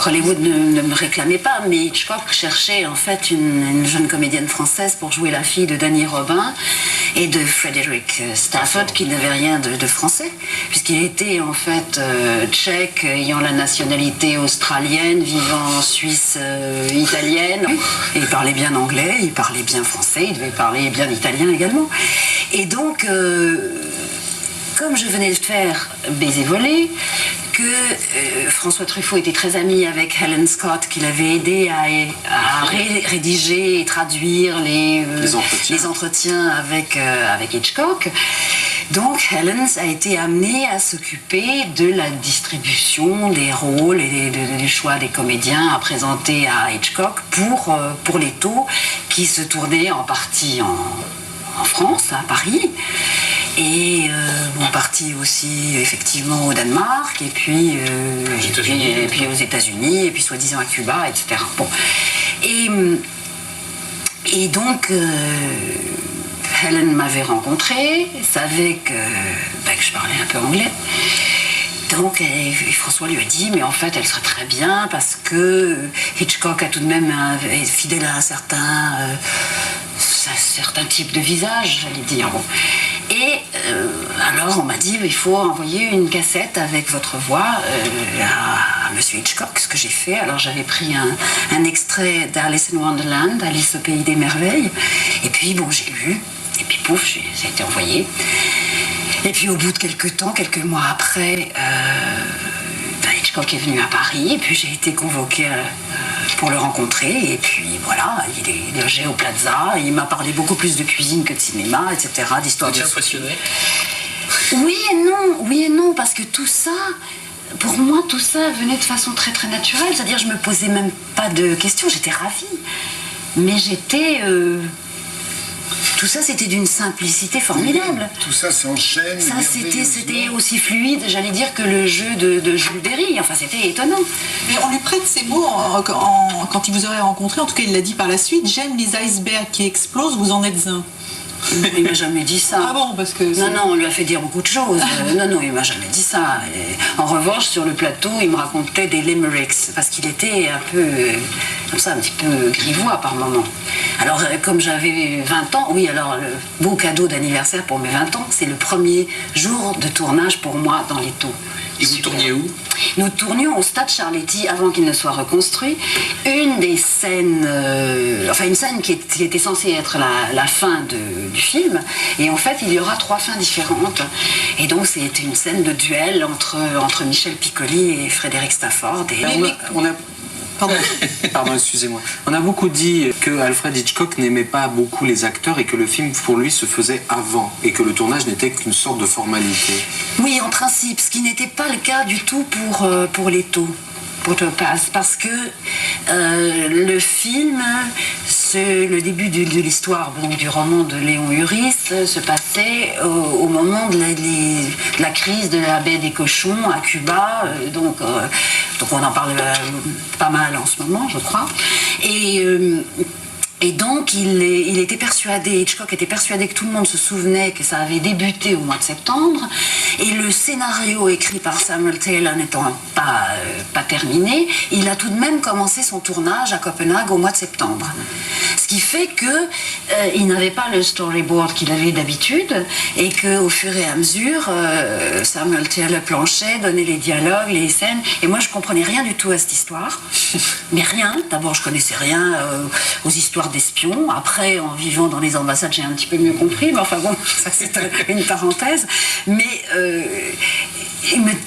Hollywood ne me réclamait pas, mais Hitchcock cherchait en fait une jeune comédienne française pour jouer la fille de Danny Robin et de Frederick Stafford, qui n'avait rien de français, puisqu'il était en fait tchèque, ayant la nationalité australienne, vivant en Suisse italienne. Et il parlait bien anglais, il parlait bien français, il devait parler bien italien également. Et donc, comme je venais de faire Baiser volé, que François Truffaut était très ami avec Helen Scott, qui l'avait aidé à rédiger et traduire les entretiens avec Hitchcock. Donc Helen a été amenée à s'occuper de la distribution des rôles et du choix des comédiens à présenter à Hitchcock pour les taux qui se tournaient en partie en France, à Paris, et en partie aussi effectivement au Danemark, et puis aux États-Unis, et puis soi-disant à Cuba, etc. Bon. Et donc Helen m'avait rencontré, savait que je parlais un peu anglais. Donc François lui a dit, mais en fait elle serait très bien parce que Hitchcock a tout de même est fidèle à un certain type de visage, j'allais dire. Bon. Et alors on m'a dit, il faut envoyer une cassette avec votre voix à Monsieur Hitchcock, ce que j'ai fait. Alors j'avais pris un extrait d'Alice in Wonderland, Alice au pays des merveilles, et puis bon, j'ai lu, et puis pouf, ça a été envoyé. Et puis au bout de quelques mois après, Hitchcock est venu à Paris, et puis j'ai été convoquée pour le rencontrer, et puis voilà, il est logé au Plaza, il m'a parlé beaucoup plus de cuisine que de cinéma, etc., d'histoire. Tu es impressionné ? Oui et non, parce que tout ça, pour moi, tout ça venait de façon très très naturelle, c'est-à-dire je me posais même pas de questions, j'étais ravie, mais j'étais... Tout ça, c'était d'une simplicité formidable. Tout ça s'enchaîne. Ça, c'était aussi fluide, j'allais dire, que le jeu de Jules Berry. Enfin, c'était étonnant. Mais on lui prête ces mots quand il vous aurait rencontré. En tout cas, il l'a dit par la suite. J'aime les icebergs qui explosent, vous en êtes un. Il m'a jamais dit ça. Ah bon, parce que... Non, on lui a fait dire beaucoup de choses. Non, il m'a jamais dit ça. Et en revanche, sur le plateau, il me racontait des limericks, parce qu'il était un peu, comme ça, un petit peu grivois par moments. Alors, comme j'avais 20 ans, oui, alors, le beau cadeau d'anniversaire pour mes 20 ans, c'est le premier jour de tournage pour moi dans les taux. Et vous tourniez où ? Nous tournions au Stade Charletti avant qu'il ne soit reconstruit. Une des scènes, une scène qui était censée être la fin du film. Et en fait, il y aura 3 fins différentes. Et donc, c'était une scène de duel entre Michel Piccoli et Frederick Stafford. Et Pardon, excusez-moi. On a beaucoup dit que Alfred Hitchcock n'aimait pas beaucoup les acteurs et que le film pour lui se faisait avant et que le tournage n'était qu'une sorte de formalité. Oui, en principe, ce qui n'était pas le cas du tout pour les taux. Pour Topaz, parce que le film, le début de l'histoire, donc du roman de Léon Uris, se passait au moment de la crise de la baie des cochons à Cuba, donc on en parle pas mal en ce moment, je crois. Et donc, Hitchcock était persuadé que tout le monde se souvenait que ça avait débuté au mois de septembre, et le scénario écrit par Samuel Taylor n'étant pas terminé, il a tout de même commencé son tournage à Copenhague au mois de septembre. Ce qui fait qu'il n'avait pas le storyboard qu'il avait d'habitude, et qu'au fur et à mesure, Samuel Taylor planchait, donnait les dialogues, les scènes, et moi je comprenais rien du tout à cette histoire, mais rien. D'abord, je connaissais rien aux histoires d'espions. Après, en vivant dans les ambassades, j'ai un petit peu mieux compris, mais enfin bon, ça c'est une parenthèse. Mais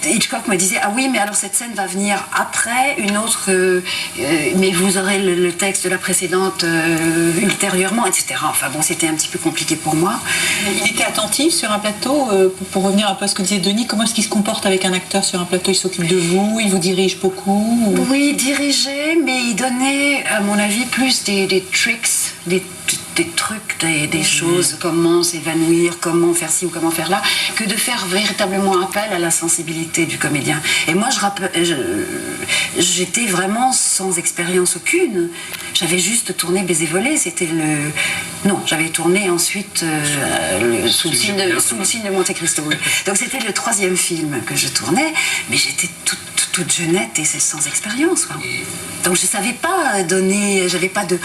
Hitchcock me disait, ah oui, mais alors cette scène va venir après, une autre, mais vous aurez le texte de la précédente ultérieurement, etc. Enfin bon, c'était un petit peu compliqué pour moi. Il était attentif sur un plateau, pour revenir un peu à ce que disait Denis, comment est-ce qu'il se comporte avec un acteur sur un plateau? Il s'occupe de vous, il vous dirige beaucoup ou... Oui, diriger, mais il donnait, à mon avis, plus des tricks, des trucs, des choses, comment s'évanouir, comment faire ci ou comment faire là, que de faire véritablement appel à la sensibilité du comédien. Et moi, j'étais vraiment sans expérience aucune. J'avais juste tourné Baiser volé, j'avais tourné ensuite sous le signe de Monte Cristo. Donc c'était le 3e film que je tournais, mais j'étais toute toute jeunette et sans expérience, quoi. Donc je savais pas donner, j'avais pas de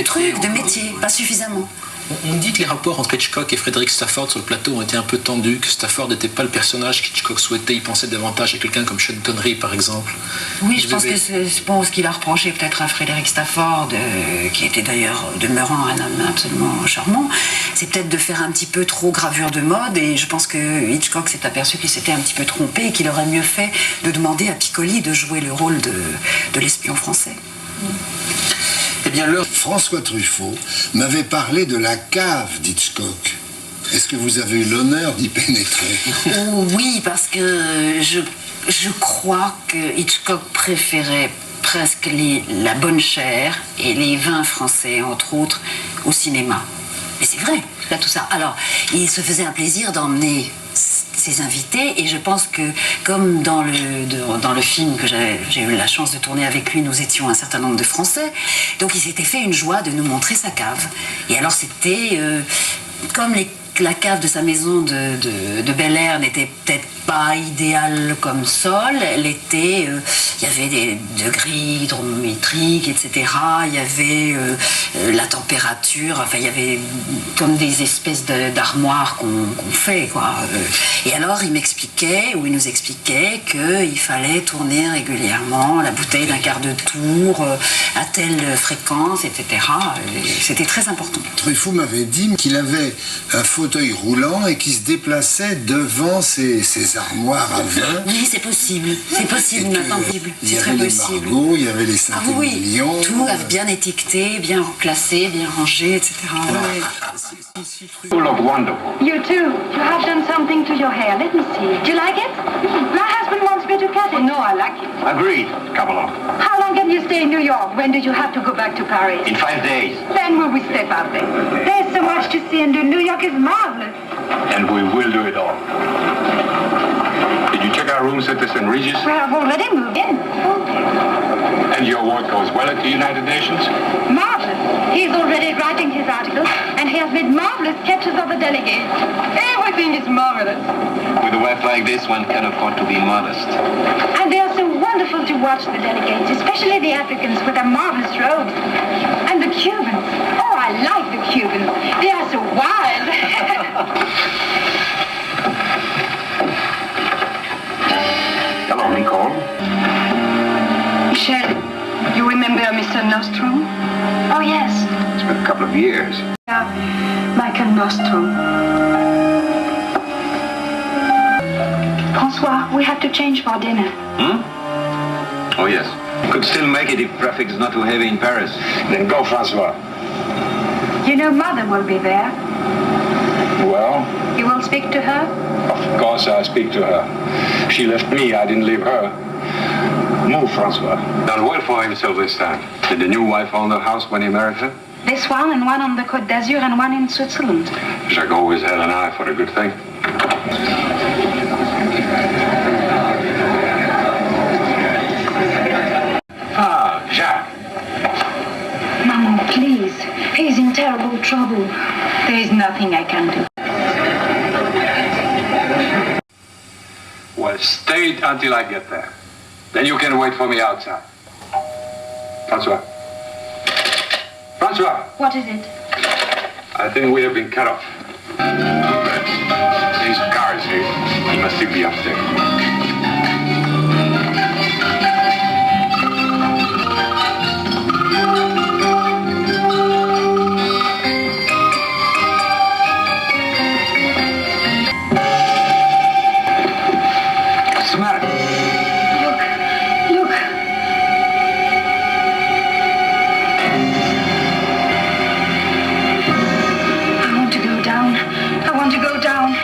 trucs, de métier, pas suffisamment. On dit que les rapports entre Hitchcock et Frederick Stafford sur le plateau ont été un peu tendus, que Stafford n'était pas le personnage qu'Hitchcock souhaitait, il pensait davantage à quelqu'un comme Sean Connery par exemple. Oui, je pense qu'il a reproché peut-être à Frederick Stafford, qui était d'ailleurs demeurant un homme absolument charmant, c'est peut-être de faire un petit peu trop gravure de mode, et je pense que Hitchcock s'est aperçu qu'il s'était un petit peu trompé et qu'il aurait mieux fait de demander à Piccoli de jouer le rôle de l'espion français. Eh bien, François Truffaut m'avait parlé de la cave d'Hitchcock. Est-ce que vous avez eu l'honneur d'y pénétrer? Oh, oui, parce que je crois que Hitchcock préférait presque la bonne chair et les vins français, entre autres, au cinéma. Mais c'est vrai, là, tout ça. Alors, il se faisait un plaisir d'emmener ses invités, et je pense que comme dans le film que j'ai eu la chance de tourner avec lui, nous étions un certain nombre de Français, donc il s'était fait une joie de nous montrer sa cave. Et alors c'était comme la cave de sa maison de Bel Air n'était peut-être pas idéale comme sol, elle était, il y avait des degrés hydrométriques, etc. Il y avait la température, enfin il y avait comme des espèces d'armoires qu'on fait, quoi. Et alors il nous expliquait qu'il fallait tourner régulièrement la bouteille d'un quart de tour à telle fréquence, etc. C'était très important. Truffaut m'avait dit qu'il avait un fauteuil roulant et qui se déplaçait devant ses armoires à vin. Oui, c'est possible. C'est possible, maintenant. C'est très possible. Il y avait les margots, il y avait les Saint-Émilion. Oui, tout bien étiqueté, bien classé, bien rangé, etc. You look wonderful. You too. You have done something to your hair. Let me see. Do you like it? My husband wants me to cut it. No, I like it. Agreed. Come along. How long can you stay in New York? When do you have to go back to Paris? In 5 days. Then will we step out there? There's so much to see and do. New York is marvelous. And we will do it all. Did you check our rooms at the St. Regis? We have already moved in. And your work goes well at the United Nations? Marvelous. He's already writing his articles, and he has made marvelous sketches of the delegates. Everything is marvelous. With a wife like this, one can afford to be modest. And they are so wonderful to watch, the delegates, especially the Africans with their marvelous robes. And the Cubans. Oh, I like the Cubans. They are so wild. Hello, Nicole. Michel, you remember Mr. Nostrum? Oh, yes. It's been a couple of years. Michael Nostrum. François, we have to change for dinner. Oh, yes. Could still make it if traffic is not too heavy in Paris. Then go, Francois. You know Mother will be there. Well, You will speak to her? of course I speak to her. She left me, I didn't leave her. Move, Francois. Done well for himself this time. Did the new wife own the house when he married her? This one and one on the Côte d'Azur and one in Switzerland. Jacques always had an eye for a good thing. Ah, Jacques. Maman, please. He's in terrible trouble. There is nothing I can do. Well, stay until I get there. Then you can wait for me outside. Francois. Francois, What is it? I think we have been cut off. His car is here. He must still be upstairs. What's the matter? Look. I want to go down. I want to go down.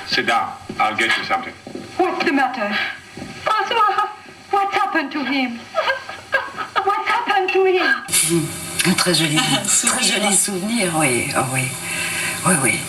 Sit down. I'll get you something. What's the matter? François, what's happened to him? What's happened to him? Très joli souvenir, oui. Oh, oui. Oui, oui.